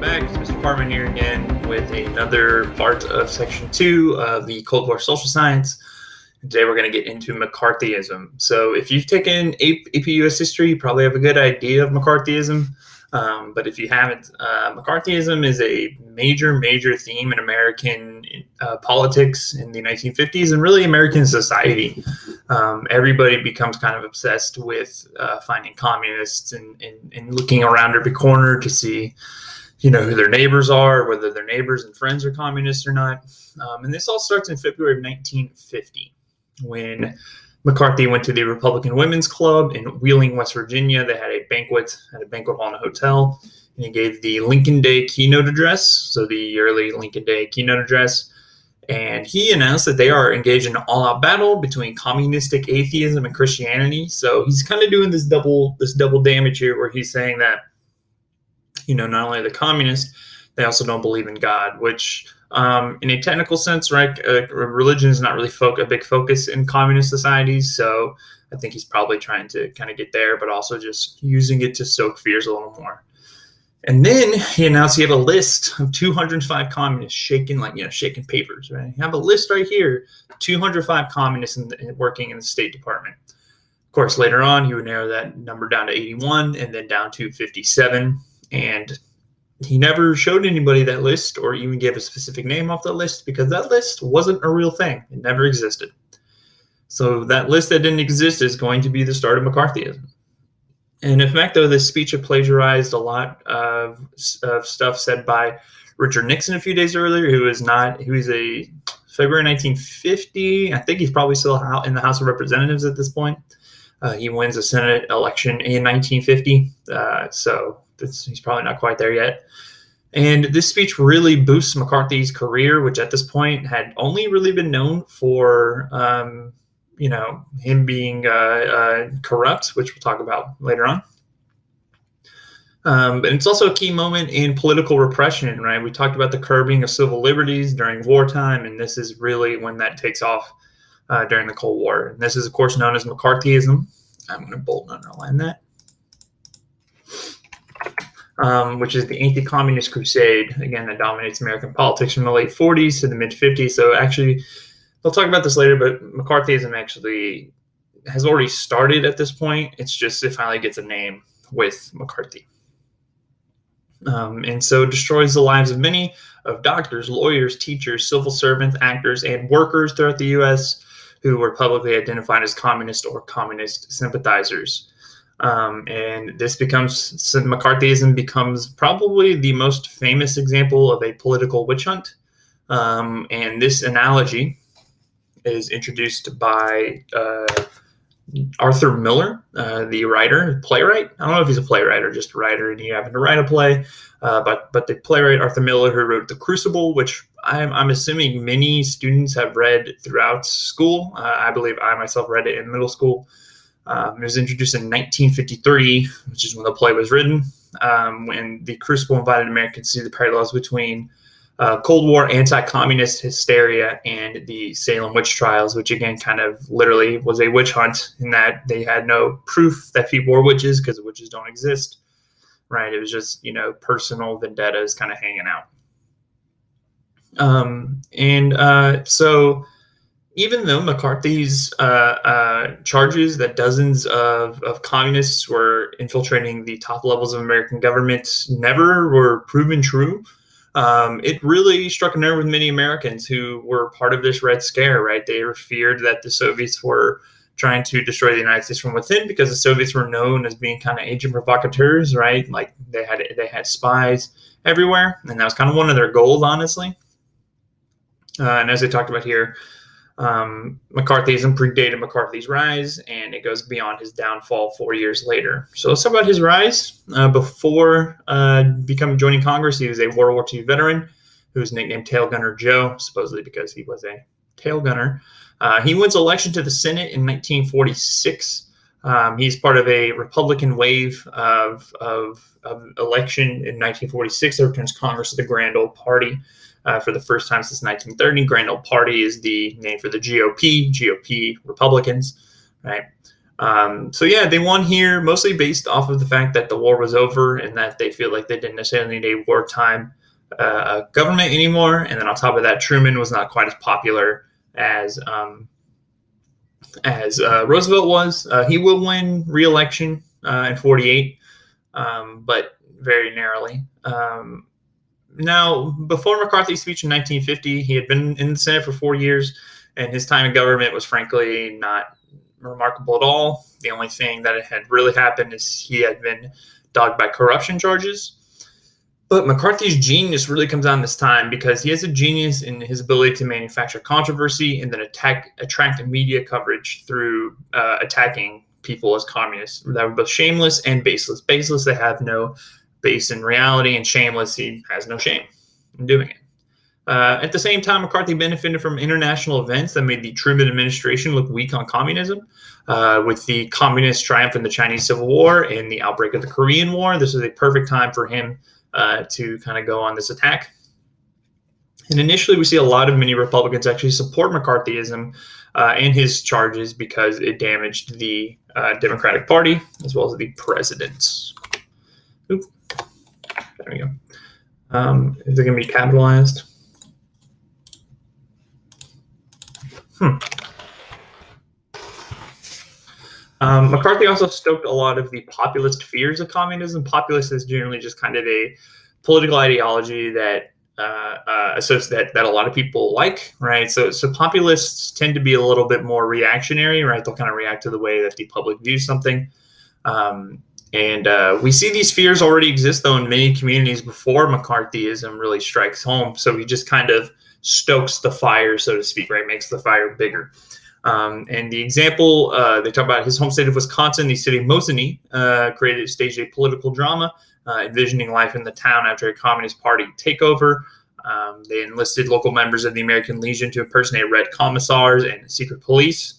back. It's Mr. Parman here again with another part of Section 2 of the Cold War Social Science. And today we're going to get into McCarthyism. So if you've taken AP US history, you probably have a good idea of McCarthyism. But if you haven't, McCarthyism is a major theme in American politics in the 1950s and really American society. Everybody becomes kind of obsessed with finding communists and looking around every corner to see, who their neighbors are, whether their neighbors and friends are communists or not. And this all starts in February of 1950 when McCarthy went to the Republican Women's Club in Wheeling, West Virginia. They had a banquet hall in a hotel, and he gave the Lincoln Day keynote address, so the early Lincoln Day keynote address. And he announced that they are engaged in an all-out battle between communistic atheism and Christianity. So he's kind of doing this double damage here, where he's saying that, not only the communists, they also don't believe in God, which in a technical sense, right, religion is not really a big focus in communist societies. So I think he's probably trying to kind of get there, but also just using it to soak fears a little more. And then he announced he had a list of 205 communists shaking papers, right? You have a list right here, 205 communists working in the State Department. Of course, later on, he would narrow that number down to 81 and then down to 57. And he never showed anybody that list or even gave a specific name off that list because that list wasn't a real thing. It never existed. So that list that didn't exist is going to be the start of McCarthyism. And in fact, though, this speech had plagiarized a lot of stuff said by Richard Nixon a few days earlier, who was a February 1950. I think he's probably still in the House of Representatives at this point. He wins a Senate election in 1950. So he's probably not quite there yet. And this speech really boosts McCarthy's career, which at this point had only really been known for him being corrupt, which we'll talk about later on. But it's also a key moment in political repression, right? We talked about the curbing of civil liberties during wartime, and this is really when that takes off during the Cold War. And this is, of course, known as McCarthyism. I'm going to bold and underline that. Which is the anti-communist crusade, again, that dominates American politics from the late 40s to the mid-50s. So actually, we'll talk about this later, but McCarthyism actually has already started at this point. It's just it finally gets a name with McCarthy. And so it destroys the lives of many of doctors, lawyers, teachers, civil servants, actors, and workers throughout the U.S. who were publicly identified as communist or communist sympathizers. And McCarthyism becomes probably the most famous example of a political witch hunt. And this analogy is introduced by Arthur Miller, the playwright. I don't know if he's a playwright or just a writer, and he happened to write a play. But the playwright Arthur Miller, who wrote The Crucible, which I'm assuming many students have read throughout school. I believe I myself read it in middle school. It was introduced in 1953, which is when the play was written, when The Crucible invited Americans to see the parallels between Cold War anti-communist hysteria and the Salem witch trials, which again kind of literally was a witch hunt in that they had no proof that people were witches because witches don't exist, right? It was just, personal vendettas kind of hanging out. So even though McCarthy's charges that dozens of communists were infiltrating the top levels of American government never were proven true, it really struck a nerve with many Americans who were part of this Red Scare, right? They were feared that the Soviets were trying to destroy the United States from within because the Soviets were known as being kind of agent provocateurs, right? Like they had spies everywhere, and that was kind of one of their goals, honestly. And as I talked about here, McCarthyism predated McCarthy's rise, and it goes beyond his downfall 4 years later. So let's talk about his rise. Before joining Congress, he was a World War II veteran who was nicknamed Tail Gunner Joe, supposedly because he was a tail gunner. He wins election to the Senate in 1946. He's part of a Republican wave of election in 1946 that returns Congress to the Grand Old Party. For the first time since 1930, Grand Old Party is the name for the GOP Republicans, right? So yeah, they won here mostly based off of the fact that the war was over and that they feel like they didn't necessarily need a wartime government anymore. And then on top of that, Truman was not quite as popular as Roosevelt was. He will win re-election in 48, but very narrowly. Now, before McCarthy's speech in 1950, he had been in the Senate for 4 years, and his time in government was frankly not remarkable at all. The only thing that had really happened is he had been dogged by corruption charges. But McCarthy's genius really comes out in this time because he has a genius in his ability to manufacture controversy and then attract media coverage through attacking people as communists that were both shameless and baseless. Baseless, they have no base in reality, and shameless, he has no shame in doing it. At the same time, McCarthy benefited from international events that made the Truman administration look weak on communism. With the communist triumph in the Chinese Civil War and the outbreak of the Korean War, this was a perfect time for him to kind of go on this attack. And initially, we see a lot of many Republicans actually support McCarthyism and his charges because it damaged the Democratic Party as well as the president. Oop. There we go. Is it going to be capitalized? McCarthy also stoked a lot of the populist fears of communism. Populist is generally just kind of a political ideology that that a lot of people like, right? So populists tend to be a little bit more reactionary, right? They'll kind of react to the way that the public views something. And we see these fears already exist, though, in many communities before McCarthyism really strikes home. So he just kind of stokes the fire, so to speak, right? Makes the fire bigger. And the example, they talk about his home state of Wisconsin, the city of Mosinee, staged a political drama, envisioning life in the town after a Communist Party takeover. They enlisted local members of the American Legion to impersonate Red commissars and secret police.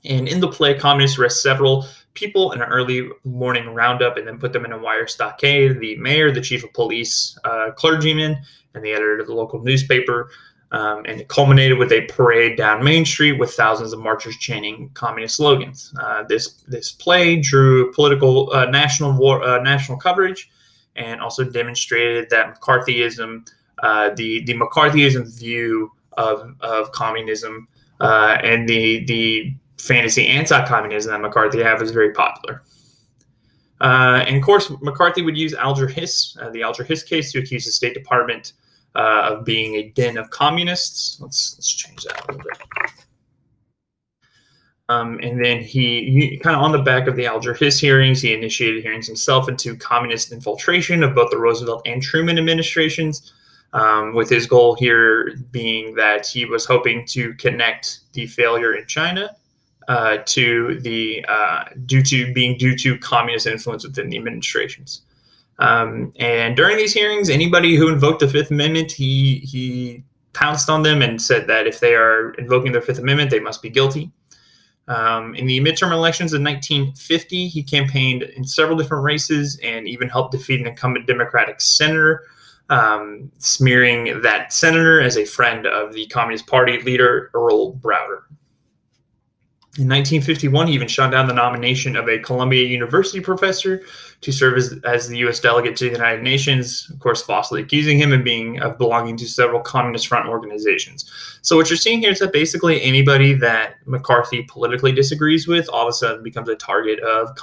And in the play, communists arrest several people in an early morning roundup and then put them in a wire stockade. The mayor, the chief of police, clergyman, and the editor of the local newspaper. And it culminated with a parade down Main Street with thousands of marchers chanting communist slogans. This play drew political national coverage, and also demonstrated that McCarthyism, the McCarthyism view of communism, and the fantasy anti-communism that McCarthy had was very popular. And of course, McCarthy would use Alger Hiss, the Alger Hiss case, to accuse the State Department of being a den of communists. Let's change that a little bit. And then he kind of on the back of the Alger Hiss hearings, he initiated hearings himself into communist infiltration of both the Roosevelt and Truman administrations, with his goal here being that he was hoping to connect the failure in China due to communist influence within the administrations. And during these hearings, anybody who invoked the Fifth Amendment, he pounced on them and said that if they are invoking their Fifth Amendment, they must be guilty. In the midterm elections in 1950, he campaigned in several different races and even helped defeat an incumbent Democratic senator, smearing that senator as a friend of the Communist Party leader, Earl Browder. In 1951, he even shot down the nomination of a Columbia University professor to serve as the U.S. delegate to the United Nations, of course, falsely accusing him of belonging to several Communist Front organizations. So what you're seeing here is that basically anybody that McCarthy politically disagrees with all of a sudden becomes a target of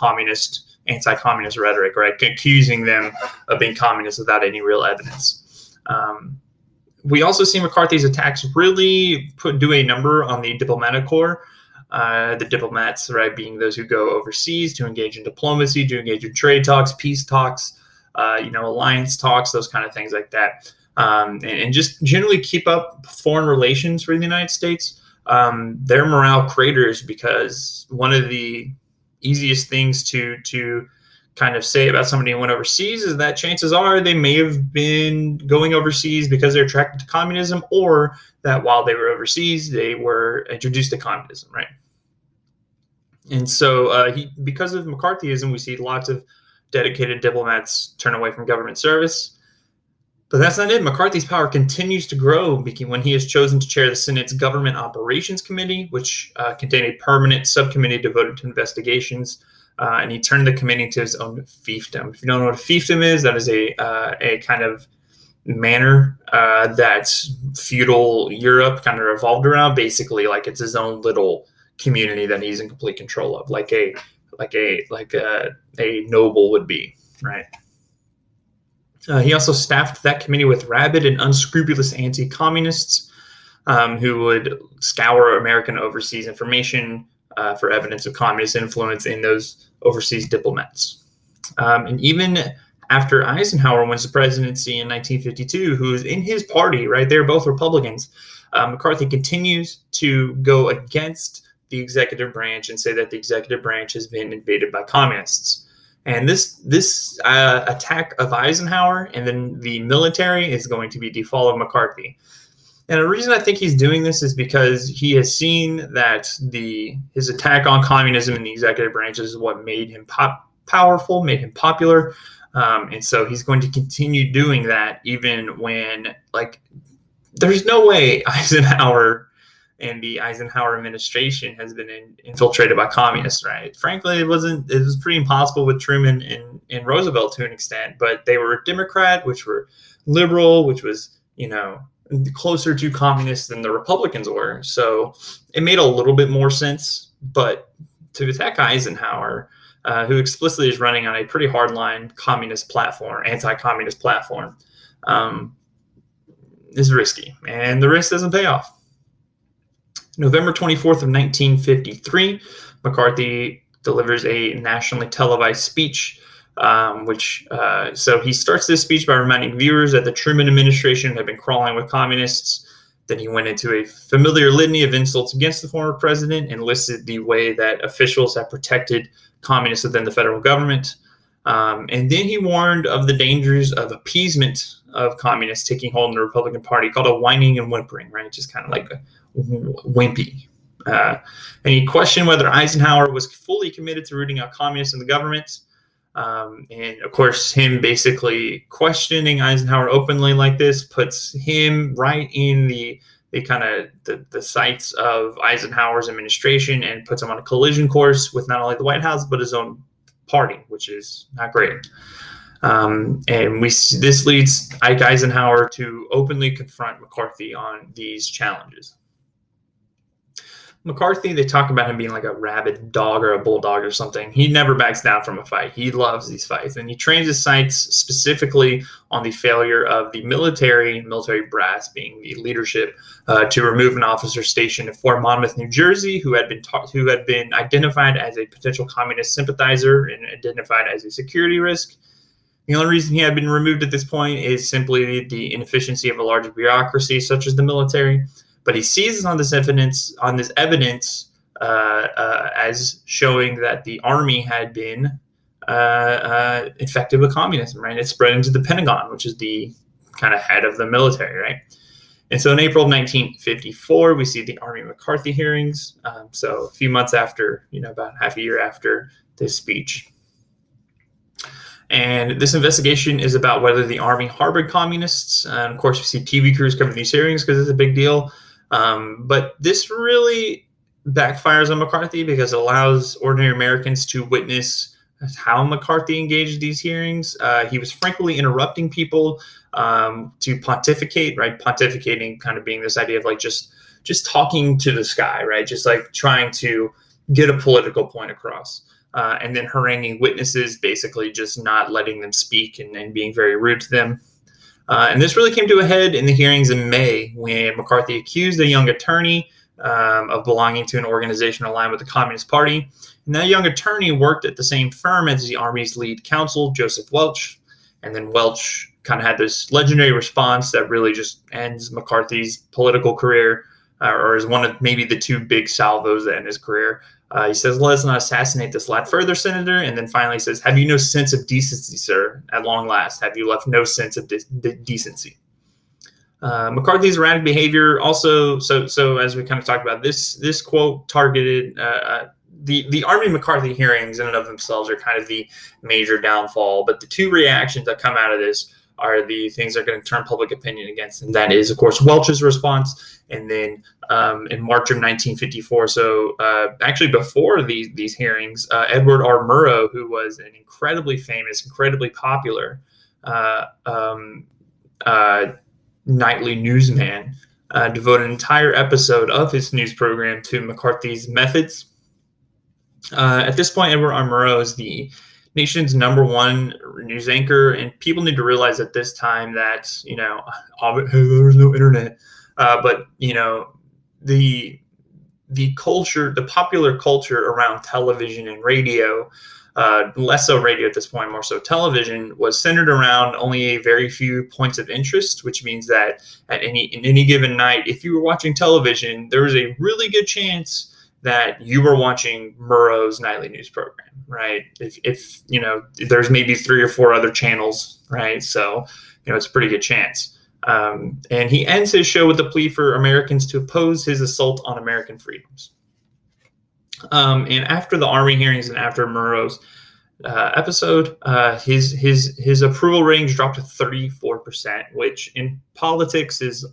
anti-communist rhetoric, right? Accusing them of being communist without any real evidence. We also see McCarthy's attacks really do a number on the diplomatic corps. The diplomats, right, being those who go overseas to engage in diplomacy, to engage in trade talks, peace talks, alliance talks, those kind of things like that, and just generally keep up foreign relations for the United States. Their morale craters because one of the easiest things to kind of say about somebody who went overseas is that chances are they may have been going overseas because they're attracted to communism, or that while they were overseas, they were introduced to communism, right? And so because of McCarthyism, we see lots of dedicated diplomats turn away from government service. But that's not it. McCarthy's power continues to grow when he is chosen to chair the Senate's Government Operations Committee, which contained a permanent subcommittee devoted to investigations. And he turned the committee to his own fiefdom. If you don't know what a fiefdom is, that is a kind of manor that feudal Europe kind of revolved around. Basically, like it's his own little community that he's in complete control of, like a noble would be, right? He also staffed that committee with rabid and unscrupulous anti-communists who would scour American overseas information for evidence of communist influence in those overseas diplomats. And even after Eisenhower wins the presidency in 1952, who is in his party, right? They're both Republicans. McCarthy continues to go against the executive branch and say that the executive branch has been invaded by communists. And this attack of Eisenhower and then the military is going to be the fall of McCarthy. And the reason I think he's doing this is because he has seen that his attack on communism in the executive branch is what made him powerful, made him popular. And so he's going to continue doing that even when, like, there's no way Eisenhower and the Eisenhower administration has been infiltrated by communists, right? Frankly, it was pretty impossible with Truman and Roosevelt to an extent, but they were a Democrat, which were liberal, which was, closer to communists than the Republicans were. So it made a little bit more sense, but to attack Eisenhower, who explicitly is running on a pretty hardline communist platform, anti-communist platform, is risky, and the risk doesn't pay off. November 24th of 1953, McCarthy delivers a nationally televised speech, so he starts this speech by reminding viewers that the Truman administration had been crawling with communists. Then he went into a familiar litany of insults against the former president and listed the way that officials have protected communists within the federal government. And then he warned of the dangers of appeasement of communists taking hold in the Republican Party, called a whining and whimpering, right? Just kind of like a wimpy. And he questioned whether Eisenhower was fully committed to rooting out communists in the government. And of course, him basically questioning Eisenhower openly like this puts him right in the sights of Eisenhower's administration and puts him on a collision course with not only the White House, but his own party, which is not great. And this leads Ike Eisenhower to openly confront McCarthy on these challenges. McCarthy, they talk about him being like a rabid dog or a bulldog or something. He never backs down from a fight. He loves these fights, and he trains his sights specifically on the failure of the military brass, being the leadership, to remove an officer stationed in Fort Monmouth, New Jersey, who had been identified as a potential communist sympathizer and identified as a security risk. The only reason he had been removed at this point is simply the inefficiency of a large bureaucracy such as the military. But he seizes on this evidence as showing that the Army had been infected with communism, right? It spread into the Pentagon, which is the kind of head of the military, right? And so in April of 1954, we see the Army-McCarthy hearings. So a few months after, about half a year after this speech. And this investigation is about whether the Army harbored communists. And of course, we see TV crews cover these hearings because it's a big deal. But this really backfires on McCarthy because it allows ordinary Americans to witness how McCarthy engaged these hearings. He was frankly interrupting people to pontificate, right? Pontificating kind of being this idea of like just talking to the sky, right? Just like trying to get a political point across. And then haranguing witnesses, basically just not letting them speak and being very rude to them. And this really came to a head in the hearings in May when McCarthy accused a young attorney of belonging to an organization aligned with the Communist Party. And that young attorney worked at the same firm as the Army's lead counsel, Joseph Welch. And then Welch kind of had this legendary response that really just ends McCarthy's political career, or is one of maybe the two big salvos that end his career. He says, "Let's not assassinate this lad further, Senator." And then finally says, "Have you no sense of decency, sir? At long last, have you left no sense of decency?" McCarthy's erratic behavior also, so as we kind of talked about, this quote targeted the Army-McCarthy hearings in and of themselves are kind of the major downfall. But the two reactions that come out of this are the things that are going to turn public opinion against him. That is, of course, Welch's response. And then in March of 1954, so actually before these hearings, Edward R. Murrow, who was an incredibly famous, incredibly popular nightly newsman, devoted an entire episode of his news program to McCarthy's methods. At this point, Edward R. Murrow is the nation's #1 news anchor, and people need to realize at this time that, there was no internet, but the culture, the popular culture around television and radio, less so radio at this point, more so television, was centered around only a very few points of interest, which means that in any given night, if you were watching television, there was a really good chance that you were watching Murrow's nightly news program, right? If there's maybe 3 or 4 other channels, right? So, it's a pretty good chance. And he ends his show with a plea for Americans to oppose his assault on American freedoms. And after the Army hearings and after Murrow's episode, his approval ratings dropped to 34%, which in politics is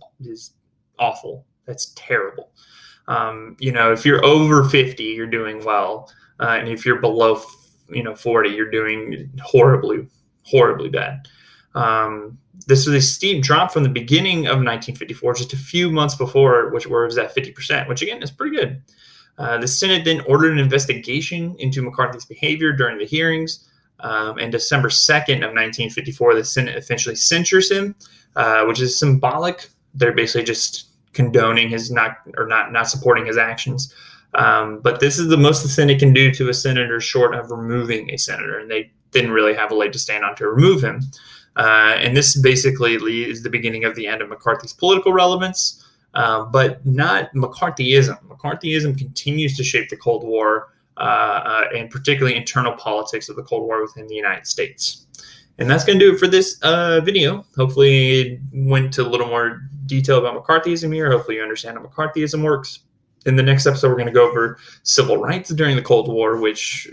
awful. That's terrible. If you're over 50, you're doing well, and if you're below 40, you're doing horribly bad. This was a steep drop from the beginning of 1954, just a few months before, which was at 50%, which again is pretty good. The Senate then ordered an investigation into McCarthy's behavior during the hearings. And December 2nd of 1954, the Senate officially censures him, which is symbolic. They're basically just condoning his not supporting his actions. But this is the most the Senate can do to a senator short of removing a senator, and they didn't really have a leg to stand on to remove him. And this basically is the beginning of the end of McCarthy's political relevance, but not McCarthyism. McCarthyism continues to shape the Cold War, and particularly internal politics of the Cold War within the United States. And that's going to do it for this video. Hopefully it went to a little more detail about McCarthyism here. Hopefully you understand how McCarthyism works. In the next episode, we're going to go over civil rights during the Cold War, which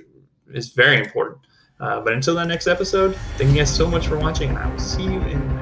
is very important. But until that next episode, thank you guys so much for watching, and I will see you in